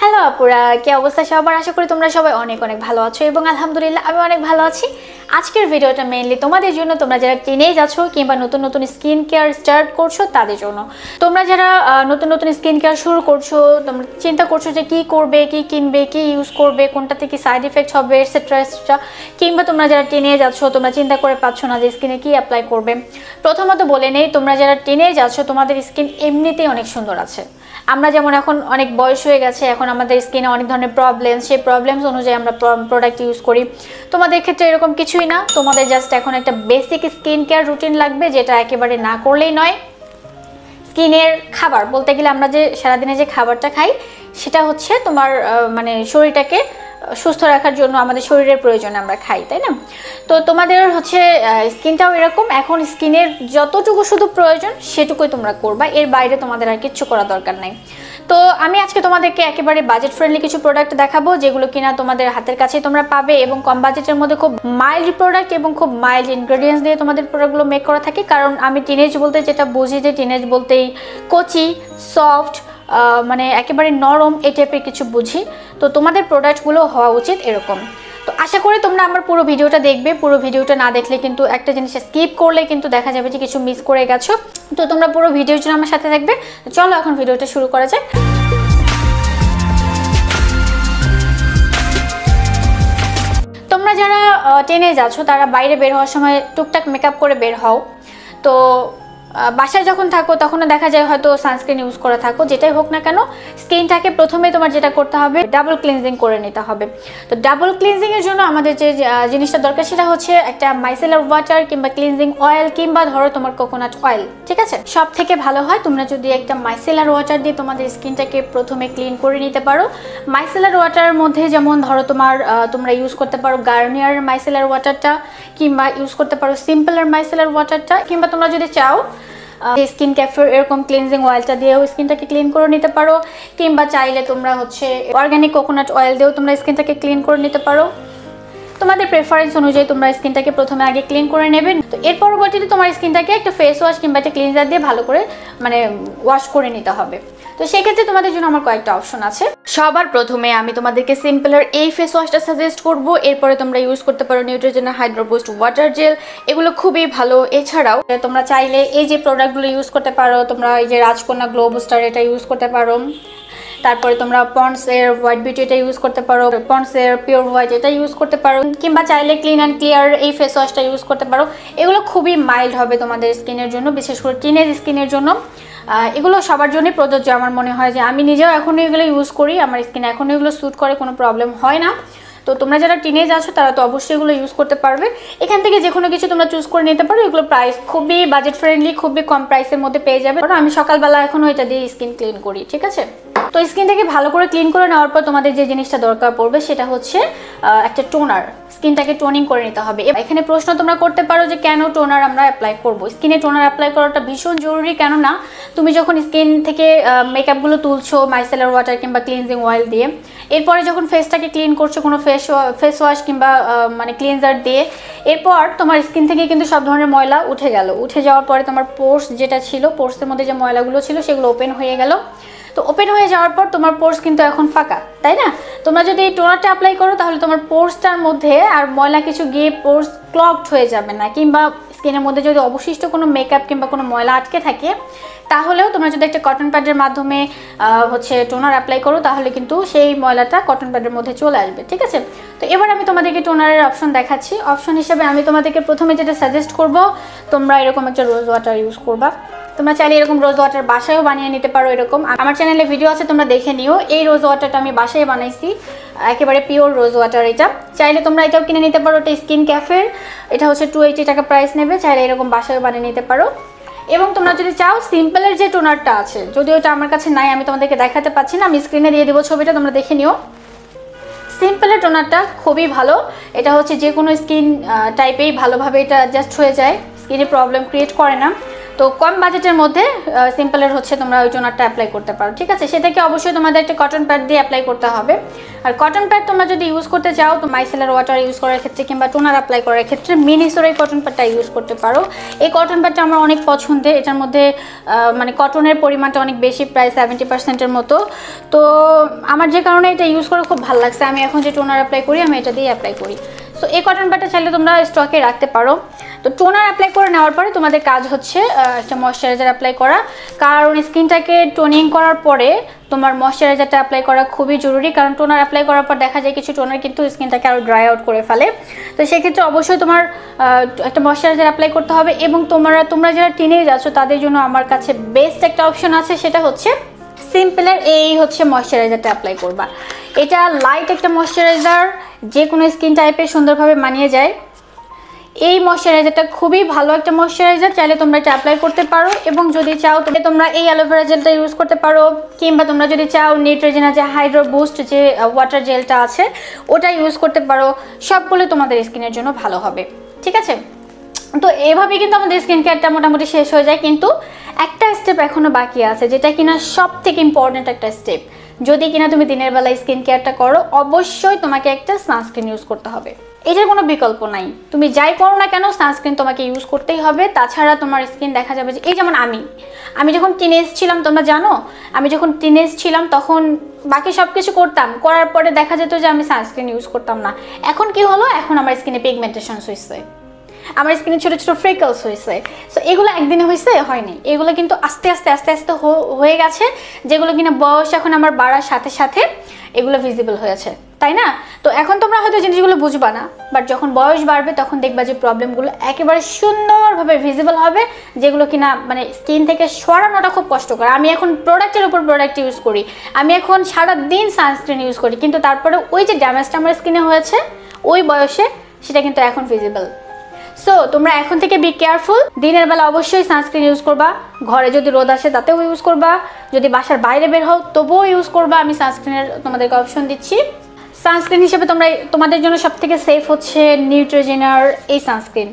Hello আপুরা, কি অবস্থা সবার? আশা করি তোমরা সবাই অনেক অনেক ভালো আছো এবং আলহামদুলিল্লাহ আমি অনেক ভালো আছি। আজকের ভিডিওটা মেইনলি তোমাদের জন্য, তোমরা যারা টিনেজ আছো কিংবা নতুন নতুন স্কিন কেয়ার স্টার্ট করছো তাদের জন্য। তোমরা যারা নতুন নতুন স্কিন কেয়ার শুরু করছো, তোমরা চিন্তা করছো যে কি করবে, কি কিনবে, কি ইউজ করবে, কোনটা থেকে সাইড এফেক্ট হবে এটসেট্রা এটসেট্রা, কিংবা তোমরা যারা টিনেজ আছো তোমরা চিন্তা করে পাচ্ছ না যে স্কিনে কি অ্যাপ্লাই করবে। প্রথমত বলে নেই, তোমরা যারা টিনেজ আছো তোমাদের স্কিন এমনিতেই অনেক সুন্দর আছে। আমরা যেমন এখন অনেক বয়স হয়ে গেছে, এখন আমাদের স্কিনে অনেক ধরনের প্রবলেম, সেই প্রবলেমস অনুযায়ী আমরা প্রোডাক্ট ইউজ করি। তোমাদের ক্ষেত্রে এরকম কিছুই না, তোমাদের জাস্ট এখন একটা বেসিক স্কিন কেয়ার রুটিন লাগবে, যেটা একেবারে না করলেই নয়। স্কিনের খাবার বলতে গেলে আমরা যে সারাদিনে যে খাবারটা খাই সেটা হচ্ছে তোমার মানে শরীরটাকে সুস্থ রাখার জন্য আমাদের শরীরের প্রয়োজন আমরা খাই, তাই না? তো তোমাদের হচ্ছে স্কিনটাও এরকম, এখন স্কিনের যতটুকু শুধু প্রয়োজন সেটুকুই তোমরা করবা, এর বাইরে তোমাদের আর কিচ্ছু করা দরকার নাই। তো আমি আজকে তোমাদেরকে একেবারে বাজেট ফ্রেন্ডলি কিছু প্রোডাক্ট দেখাবো, যেগুলো কিনা তোমাদের হাতের কাছেই তোমরা পাবে এবং কম বাজেটের মধ্যে খুব মাইল্ড প্রোডাক্ট এবং খুব মাইল্ড ইনগ্রেডিয়েন্টস দিয়ে তোমাদের প্রোডাক্টগুলো মেক করা থাকে। কারণ আমি টিনেজ বলতে যেটা বুঝি, যে টিনেজ বলতেই কচি, সফট, মানে একেবারে নরম এই টাইপের কিছু বুঝি। তো তোমাদের প্রোডাক্টগুলো হওয়া উচিত এরকম। তো আশা করি তোমরা আমার পুরো ভিডিওটা দেখবে। পুরো ভিডিওটা না দেখলে কিন্তু একটা জিনিস স্কিপ করলে কিন্তু দেখা যাবে যে কিছু মিস করে গেছো। তো তোমরা পুরো ভিডিওর জন্য আমার সাথে থাকবে। চলো এখন ভিডিওটা শুরু করা যাক। তোমরা যারা টিনেজ আছো তারা বাইরে বের হওয়ার সময় টুকটাক মেকআপ করে বের হও। তো বাসায় যখন থাকো তখনও দেখা যায় হয়তো সানস্ক্রিন ইউজ করে থাকো। যেটাই হোক না কেন, স্কিনটাকে প্রথমে তোমার যেটা করতে হবে, ডাবল ক্লিনজিং করে নিতে হবে। তো ডাবল ক্লিনজিংয়ের জন্য আমাদের যে জিনিসটা দরকার সেটা হচ্ছে একটা মাইসেলার ওয়াটার কিংবা ক্লিনজিং অয়েল কিংবা ধরো তোমার কোকোনাট অয়েল। ঠিক আছে, সব থেকে ভালো হয় তোমরা যদি একটা মাইসেলার ওয়াটার দিয়ে তোমাদের স্কিনটাকে প্রথমে ক্লিন করে নিতে পারো। মাইসেলার ওয়াটারের মধ্যে যেমন ধরো তোমরা ইউজ করতে পারো গার্নিয়ার মাইসেলার ওয়াটারটা, কিংবা ইউজ করতে পারো সিম্পলের মাইসেলার ওয়াটারটা, কিংবা তোমরা যদি চাও স্কিন ক্যাফের এরকম ক্লিনজিং অয়েলটা দিয়েও স্কিনটাকে ক্লিন করে নিতে পারো, কিংবা চাইলে তোমরা হচ্ছে অর্গানিক কোকোনাট অয়েল দিয়েও তোমরা স্কিনটাকে ক্লিন করে নিতে পারো। তোমাদের প্রেফারেন্স অনুযায়ী তোমরা স্কিনটাকে প্রথমে আগে ক্লিন করে নেবে। তো এর পরবর্তীতে তোমার স্কিনটাকে একটা ফেস ওয়াশ কিংবা একটা ক্লিনজার দিয়ে ভালো করে মানে ওয়াশ করে নিতে হবে। তো সেক্ষেত্রে তোমাদের জন্য আমার কয়েকটা অপশন আছে। সবার প্রথমে আমি তোমাদেরকে সিম্পলের এই ফেস ওয়াশটা সাজেস্ট করব। এরপরে তোমরা ইউজ করতে পারো নিউট্রিজেনা হাইড্রো বুস্ট ওয়াটার জেল, এগুলো খুবই ভালো। এছাড়াও তোমরা চাইলে এই যে প্রোডাক্টগুলো ইউজ করতে পারো, তোমরা এই যে রাজকন্যা গ্লো বুস্টার এটা ইউজ করতে পারো। তারপরে তোমরা পন্ডস এর হোয়াইট বিউটি এটা ইউজ করতে পারো, পন্ডস এর পিওর হোয়াইট এটা ইউজ করতে পারো, কিংবা চাইলে ক্লিন অ্যান্ড ক্লিয়ার এই ফেস ওয়াশটা ইউজ করতে পারো। এগুলো খুবই মাইল্ড হবে তোমাদের স্কিনের জন্য, বিশেষ করে টিনেজ স্কিনের জন্য। এগুলো সবার জন্যই প্রযোজ্য। আমার মনে হয় যে আমি নিজেও এখনও এগুলো ইউজ করি, আমার স্কিন এখনও এগুলো স্যুট করে, কোনো প্রবলেম হয় না। তো তোমরা যারা টিনেজ আছো তারা তো অবশ্যই এগুলো ইউজ করতে পারবে। এখান থেকে যে কোনো কিছু তোমরা চুজ করে নিতে পারো। এগুলো প্রাইস খুবই বাজেট ফ্রেন্ডলি, খুবই কম প্রাইসের মধ্যে পেয়ে যাবে। কারণ আমি সকালবেলা এখনও এটা দিয়ে স্কিন ক্লিন করি। ঠিক আছে, তো স্কিনটাকে ভালো করে ক্লিন করে নেওয়ার পর তোমাদের যে জিনিসটা দরকার পড়বে সেটা হচ্ছে একটা টোনার। স্কিনটাকে টোনিং করে নিতে হবে। এখানে প্রশ্ন তোমরা করতে পারো যে কেন টোনার আমরা অ্যাপ্লাই করব। স্কিনে টোনার অ্যাপ্লাই করাটা ভীষণ জরুরি। কেননা তুমি যখন স্কিন থেকে মেকআপগুলো তুলছো মাইসেলার ওয়াটার কিংবা ক্লিনজিং অয়েল দিয়ে, এরপরে যখন ফেসটাকে ক্লিন করছো কোনো ফেস ওয়াশ কিংবা মানে ক্লিনজার দিয়ে, এরপর তোমার স্কিন থেকে কিন্তু সব ধরনের ময়লা উঠে গেল। উঠে যাওয়ার পরে তোমার পোর্স যেটা ছিল, পোর্সের মধ্যে যে ময়লাগুলো ছিল সেগুলো ওপেন হয়ে গেল। তো ওপেন হয়ে যাওয়ার পর তোমার পোর্স কিন্তু এখন ফাঁকা, তাই না? তোমরা যদি এই টোনারটা অ্যাপ্লাই করো তাহলে তোমার পোর্সটার মধ্যে আর ময়লা কিছু গিয়ে পোর্স ক্লগড হয়ে যাবে না, কিংবা স্কিনের মধ্যে যদি অবশিষ্ট কোনো মেকআপ কিংবা কোনো ময়লা আটকে থাকে তাহলেও তোমরা যদি একটা কটন প্যাডের মাধ্যমে হচ্ছে টোনার অ্যাপ্লাই করো তাহলে কিন্তু সেই ময়লাটা কটন প্যাডের মধ্যে চলে আসবে। ঠিক আছে, তো এবার আমি তোমাদেরকে টোনারের অপশন দেখাচ্ছি। অপশন হিসেবে আমি তোমাদেরকে প্রথমে যেটা সাজেস্ট করব, তোমরা এরকম একটা রোজ ওয়াটার ইউজ করবা। তোমরা চাইলে এরকম রোজ ওয়াটার বাসায়ও বানিয়ে নিতে পারো। এরকম আমার চ্যানেলে ভিডিও আছে, তোমরা দেখে নিও। এই রোজ ওয়াটারটা আমি বাসায় বানাইছি, একেবারে পিওর রোজ ওয়াটার এটা। চাইলে তোমরা এটাও কিনে নিতে পারো। এটা স্কিন ক্যাফের, এটা হচ্ছে 280 টাকা প্রাইস নেবে। চাইলে এরকম বাসায়ও বানিয়ে নিতে পারো। এবং তোমরা যদি চাও সিম্পলের যে টোনারটা আছে, যদিও এটা আমার কাছে নাই, আমি তোমাদেরকে দেখাতে পাচ্ছি না, আমি স্ক্রিনে দিয়ে দেবো ছবিটা, তোমরা দেখে নিও। সিম্পলের টোনারটা খুবই ভালো। এটা হচ্ছে যে কোনো স্কিন টাইপেই ভালোভাবে এটা অ্যাডজাস্ট হয়ে যায়, স্কিনে প্রবলেম ক্রিয়েট করে না। তো তো কম বাজেটের মধ্যে সিম্পলের হচ্ছে তোমরা ওই টোনারটা অ্যাপ্লাই করতে পারো, ঠিক আছে। সেটাকে অবশ্যই তোমাদের একটা কটন প্যাড দিয়ে অ্যাপ্লাই করতে হবে। আর কটন প্যাড তোমরা যদি ইউজ করতে চাও তো মাইসেলার ওয়াটার ইউজ করার ক্ষেত্রে কিংবা টোনার অ্যাপ্লাই করার ক্ষেত্রে মিনিসোর এই কটন প্যাডটা ইউজ করতে পারো। এই কটন প্যাডটা আমার অনেক পছন্দের, এটার মধ্যে মানে কটনের পরিমাণটা অনেক বেশি, প্রায় 70%-এর মতো। তো আমার যে কারণে এটা ইউজ করে খুব ভালো লাগছে, আমি এখন যে টোনার অ্যাপ্লাই করি আমি এটা দিয়ে অ্যাপ্লাই করি। সো এই কটন প্যাডটা চাইলে তোমরা স্টকে রাখতে পারো। তো টোনার অ্যাপ্লাই করে নেওয়ার পরে তোমাদের কাজ হচ্ছে একটা ময়শ্চারাইজার অ্যাপ্লাই করা, কারণ স্কিনটাকে টোনিং করার পরে তোমার ময়শ্চারাইজারটা অ্যাপ্লাই করা খুবই জরুরি। কারণ টোনার অ্যাপ্লাই করার পর দেখা যায় কিছু টোনার কিন্তু স্কিনটাকে আরও ড্রাই আউট করে ফেলে। তো সেক্ষেত্রে অবশ্যই তোমার একটা ময়শ্চারাইজার অ্যাপ্লাই করতে হবে। এবং তোমরা যারা টিনেজ আছো তাদের জন্য আমার কাছে বেস্ট একটা অপশন আছে, সেটা হচ্ছে সিম্পলের এই হচ্ছে ময়শ্চারাইজারটা অ্যাপ্লাই করবা। এটা লাইট একটা ময়শ্চারাইজার, যে কোনো স্কিন টাইপে সুন্দরভাবে মানিয়ে যায়। এই ময়শ্চারাইজারটা খুবই ভালো একটা ময়শ্চারাইজার, চাইলে তোমরা এটা অ্যাপ্লাই করতে পারো। এবং যদি চাও তবে তোমরা এই অ্যালোভেরা জেলটা ইউজ করতে পারো, কিংবা তোমরা যদি চাও নিউট্রিজেনা যে হাইড্রো বুস্ট যে ওয়াটার জেলটা আছে ওটা ইউজ করতে পারো। সবগুলো তোমাদের স্কিনের জন্য ভালো হবে, ঠিক আছে। তো এভাবেই কিন্তু আমাদের স্কিন কেয়ারটা মোটামুটি শেষ হয়ে যায়, কিন্তু একটা স্টেপ এখনও বাকি আছে, যেটা কিনা সব থেকে ইম্পর্টেন্ট একটা স্টেপ। যদি কিনা তুমি দিনের বেলায় স্কিন কেয়ারটা করো, অবশ্যই তোমাকে একটা সানস্ক্রিন ইউজ করতে হবে। এটার কোনো বিকল্প নাই, তুমি যাই করো না কেন সানস্ক্রিন তোমাকে ইউজ করতেই হবে। তাছাড়া তোমার স্কিন দেখা যাবে যে এই যেমন আমি যখন টিনেজ ছিলাম, তোমরা জানো আমি যখন টিনেজ ছিলাম তখন বাকি সব কিছু করতাম, করার পরে দেখা যেত যে আমি সানস্ক্রিন ইউজ করতাম না। এখন কি হলো, এখন আমার স্কিনে পিগমেন্টেশন হয়েছে, আমার স্কিনে ছোটো ছোটো ফ্রেকলস হয়েছে। সো এগুলো একদিনে হয়নি, এগুলো কিন্তু আস্তে আস্তে হয়ে গেছে, যেগুলো কিনা বয়স এখন আমার বাড়ার সাথে সাথে এগুলো ভিজিবল হয়েছে, তাই না? তো এখন তোমরা হয়তো জিনিসগুলো বুঝবা না, বাট যখন বয়স বাড়বে তখন দেখবা যে প্রবলেমগুলো একেবারে সুন্দরভাবে ভিজিবল হবে, যেগুলো কিনা মানে স্কিন থেকে সরানোটা খুব কষ্টকর। আমি এখন প্রোডাক্টের উপর প্রোডাক্ট ইউজ করি, আমি এখন সারাদিন সানস্ক্রিন ইউজ করি, কিন্তু তারপরে ওই যে ড্যামেজটা আমার স্কিনে হয়েছে ওই বয়সে, সেটা কিন্তু এখন ভিজিবল। সো তোমরা এখন থেকে বি কেয়ারফুল। দিনের বেলা অবশ্যই সানস্ক্রিন ইউজ করবা, ঘরে যদি রোদ আসে তাতেও ইউজ করবা, যদি বাসার বাইরে বের হও তবুও ইউজ করবা। আমি সানস্ক্রিনের তোমাদেরকে অপশন দিচ্ছি। সানস্ক্রিন হিসেবে তোমাদের জন্য সবথেকে সেফ হচ্ছে নিউট্রিজেনার এই সানস্ক্রিন।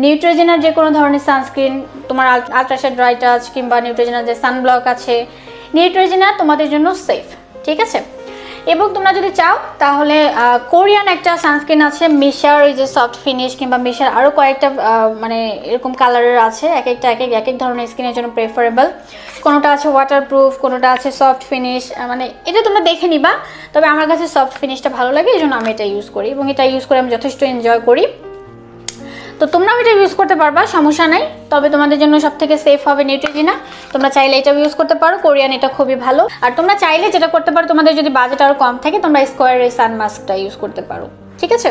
নিউট্রিজেনার যে কোনো ধরনের সানস্ক্রিন, তোমার আল্ট্রাশেড ড্রাই টাচ কিংবা নিউট্রিজেনার যে সানব্লক আছে, নিউট্রিজেনার তোমাদের জন্য সেফ, ঠিক আছে। এবং তোমরা যদি চাও তাহলে কোরিয়ান একটা সানস্ক্রিন আছে, মিশার এই যে সফট ফিনিশ, কিংবা মিশার আরও কয়েকটা মানে এরকম কালারের আছে, এক এক ধরনের স্কিনের জন্য প্রেফারেবল। কোনোটা আছে ওয়াটারপ্রুফ, কোনোটা আছে সফট ফিনিশ, মানে এটা তোমরা দেখে নিবা। তবে আমার কাছে সফট ফিনিশটা ভালো লাগে, এই জন্য আমি এটা ইউজ করি, এবং এটা ইউজ করে আমি যথেষ্ট এনজয় করি। তো তোমরাও এটা ইউজ করতে পারবা, সমস্যা নাই। তবে তোমাদের জন্য সবথেকে সেফ হবে নিউট্রিজেনা। তোমরা চাইলে এটাও ইউজ করতে পারো, কোরিয়ান এটা খুবই ভালো। আর তোমরা চাইলে যেটা করতে পারো, তোমাদের যদি বাজেট আরও কম থাকে তোমরা স্কোয়ারের সানমাস্কটা ইউজ করতে পারো, ঠিক আছে,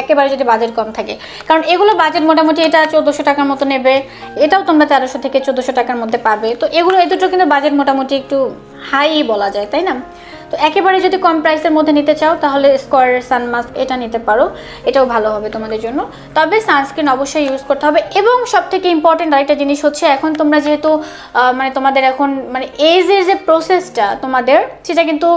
একেবারে যদি বাজেট কম থাকে। কারণ এগুলো বাজেট মোটামুটি এটা 1400 টাকার মতো নেবে, এটাও তোমরা 1300 থেকে 1400 টাকার মধ্যে পাবে। তো এগুলো এই দুটো কিন্তু বাজেট মোটামুটি একটু হাই বলা যায়, তাই না? তো একেবারে যদি কম প্রাইসের মধ্যে নিতে চাও তাহলে স্কোয়ারের সানমাস্ক এটা নিতে পারো, এটাও ভালো হবে তোমাদের জন্য। তবে সানস্ক্রিন অবশ্যই ইউজ করতে হবে। এবং সবথেকে ইম্পর্টেন্ট আরেকটা জিনিস হচ্ছে, এখন তোমরা যেহেতু মানে তোমাদের এখন মানে এজের যে প্রসেসটা তোমাদের, সেটা কিন্তু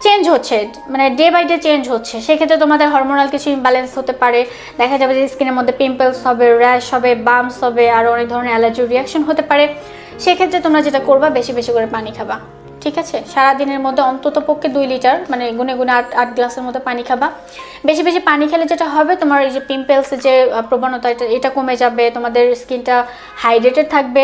চেঞ্জ হচ্ছে, মানে ডে বাই ডে চেঞ্জ হচ্ছে। সেক্ষেত্রে তোমাদের হরমোনাল কিছু ইমব্যালেন্স হতে পারে, দেখা যাবে যে স্কিনের মধ্যে পিম্পলস হবে, র্যাশ হবে, বাম্পস হবে, আর অনেক ধরনের অ্যালার্জি রিয়াকশন হতে পারে। সেক্ষেত্রে তোমরা যেটা করবা, বেশি বেশি করে পানি খাবা, ঠিক আছে। সারাদিনের মধ্যে অন্তত পক্ষে 2 লিটার, মানে গুনে গুনে 8 গ্লাসের মতো পানি খাবা। বেশি বেশি পানি খেলে যেটা হবে, তোমার এই যে পিম্পলসের যে প্রবণতা এটা কমে যাবে, তোমাদের স্কিনটা হাইড্রেটেড থাকবে,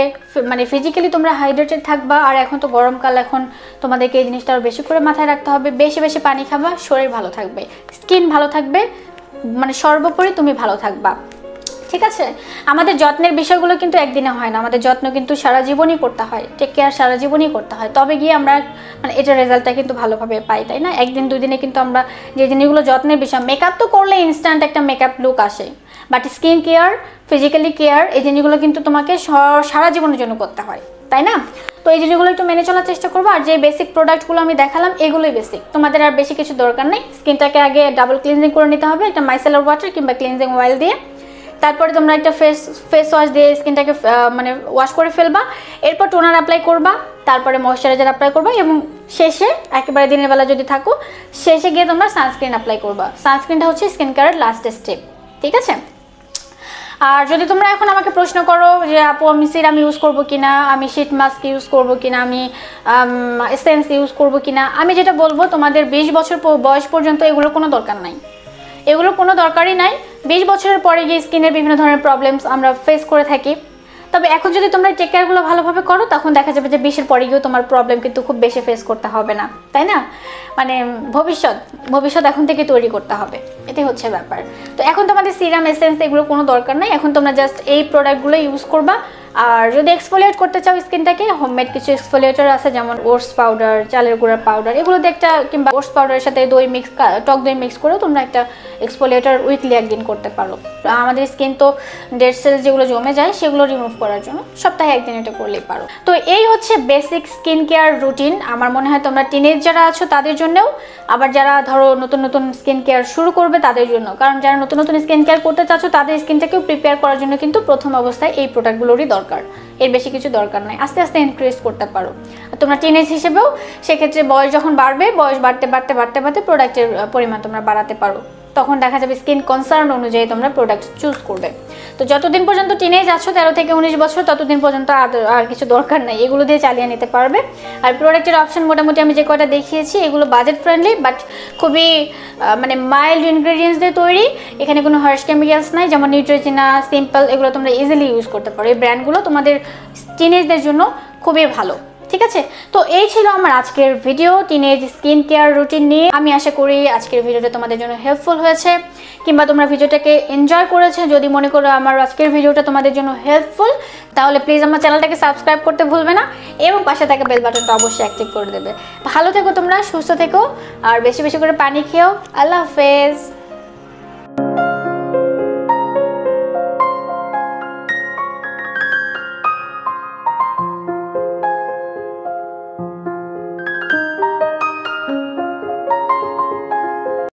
মানে ফিজিক্যালি তোমরা হাইড্রেটেড থাকবা। আর এখন তো গরমকাল, এখন তোমাদেরকে এই জিনিসটা আরও বেশি করে মাথায় রাখতে হবে। বেশি বেশি পানি খাবা, শরীর ভালো থাকবে, স্কিন ভালো থাকবে, মানে সর্বোপরি তুমি ভালো থাকবা, ঠিক আছে। আমাদের যত্নের বিষয়গুলো কিন্তু একদিনে হয় না, আমাদের যত্ন কিন্তু সারা জীবনই করতে হয়, টেক কেয়ার সারা জীবনই করতে হয়, তবে গিয়ে আমরা মানে এটার রেজাল্টটা কিন্তু ভালোভাবে পাই, তাই না? একদিন দুদিনে কিন্তু আমরা যে জিনিসগুলো যত্নের বিষয়, মেকআপ তো করলে ইনস্ট্যান্ট একটা মেকআপ লুক আসে, but skin care, physically care, এই জিনিসগুলো কিন্তু তোমাকে সারা জীবনের জন্য করতে হয়, তাই না? তো এই জিনিসগুলো একটু মেনে চলার চেষ্টা করবো। আর যে বেসিক প্রোডাক্টগুলো আমি দেখালাম এগুলোই বেসিক, তোমাদের আর বেশি কিছু দরকার নেই। স্কিনটাকে আগে ডাবল ক্লিনজিং করে নিতে হবে একটা মাইসেলার ওয়াটার কিংবা ক্লিনজিং অয়েল দিয়ে। তারপরে তোমরা একটা ফেস ওয়াশ দিয়ে স্কিনটাকে মানে ওয়াশ করে ফেলবা। এরপর টোনার অ্যাপ্লাই করবা, তারপরে ময়শ্চারাইজার অ্যাপ্লাই করবা, এবং শেষে একেবারে দিনের বেলা যদি থাকো, শেষে গিয়ে তোমরা সানস্ক্রিন অ্যাপ্লাই করবা। সানস্ক্রিনটা হচ্ছে স্কিন কেয়ারের লাস্ট স্টেপ, ঠিক আছে। আর যদি তোমরা এখন আমাকে প্রশ্ন করো যে আপু আমি সিরাম ইউজ করবো কিনা, আমি শীট মাস্ক ইউজ করবো কিনা, আমি এসেন্স ইউজ করবো কিনা, আমি যেটা বলবো তোমাদের 20 বছর বয়স পর্যন্ত এগুলো কোনো দরকার নাই, এগুলো কোনো দরকারই নাই। 20 বছরের পরে গিয়ে স্কিনের বিভিন্ন ধরনের প্রবলেমস আমরা ফেস করে থাকি। তবে এখন যদি তোমরা টেক কেয়ারগুলো ভালোভাবে করো তখন দেখা যাবে যে 20-এর পরে গিয়েও তোমার প্রবলেম কিন্তু খুব বেশি ফেস করতে হবে না, তাই না? মানে ভবিষ্যৎ এখন থেকে তৈরি করতে হবে, এটাই হচ্ছে ব্যাপার। তো এখন তোমাদের সিরাম এসেন্স এগুলো কোনো দরকার নাই, এখন তোমরা জাস্ট এই প্রোডাক্টগুলো ইউজ করবা। আর যদি এক্সফোলিয়েট করতে চাও স্কিনটাকে, হোমমেড কিছু এক্সফোলিয়েটর আছে যেমন ওটস পাউডার, চালের গুঁড়ার পাউডার, এগুলো দিয়ে একটা, কিংবা ওটস পাউডারের সাথে টক দই মিক্স করেও তোমরা একটা এক্সফোলিয়েটর উইকলি একদিন করতে পারো। আমাদের স্কিন তো ডেড সেলস যেগুলো জমে যায় সেগুলো রিমুভ করার জন্য সপ্তাহে একদিন এটা করলেই পারো। তো এই হচ্ছে বেসিক স্কিন কেয়ার রুটিন। আমার মনে হয় তোমরা টিনেজ যারা আছো তাদের জন্যও, আবার যারা ধরো নতুন স্কিন কেয়ার শুরু করবে তাদের জন্য, কারণ যারা নতুন স্কিন কেয়ার করতে চাচ্ছ তাদের স্কিনটাকেও প্রিপেয়ার করার জন্য কিন্তু প্রথম অবস্থায় এই প্রোডাক্টগুলোরই দরকার, এর বেশি কিছু দরকার নাই। আস্তে আস্তে ইনক্রিজ করতে পারো। তোমরা টিনেজ হিসেবেও সেক্ষেত্রে বয়স যখন বাড়বে, বয়স বাড়তে প্রোডাক্টের পরিমাণ তোমরা বাড়াতে পারো, তখন দেখা যাবে স্কিন কনসার্ন অনুযায়ী তোমরা প্রোডাক্ট চুজ করবে। তো যতদিন পর্যন্ত টিনেজ আছো 13 থেকে 19 বছর ততদিন পর্যন্ত আর কিছু দরকার নাই, এগুলো দিয়ে চালিয়ে নিতে পারবে। আর প্রোডাক্টের অপশন মোটামুটি আমি যে কয়টা দেখিয়েছি এগুলো বাজেট ফ্রেন্ডলি, বাট খুবই মানে মাইল্ড ইনগ্রেডিয়েন্টস দিয়ে তৈরি। এখানে কোনো হার্শ কেমিক্যালস নাই, যেমন নিউট্রিজিনা, সিম্পল, এগুলো তোমরা ইজিলি ইউজ করতে পারো। এই ব্র্যান্ডগুলো তোমাদের টিনেজদের জন্য খুবই ভালো, ঠিক আছে? তো এই ছিল আমার আজকের video teenage skin care routine নিয়ে। আমি আশা করি আজকের ভিডিওটা তোমাদের জন্য হেল্পফুল হয়েছে, কিংবা তোমরা ভিডিওটাকে এনজয় করেছো। যদি মনে করো আমার আজকের ভিডিওটা তোমাদের জন্য হেল্পফুল, তাহলে প্লিজ আমার চ্যানেলটাকে সাবস্ক্রাইব করতে ভুলবে না, এবং পাশে থাকা বেল বাটনটা অবশ্যই অ্যাক্টিভ করে দেবে। ভালো থেকো তোমরা, সুস্থ থেকো, আর বেশি বেশি করে পানি খেও। আল্লাহ হাফেজ।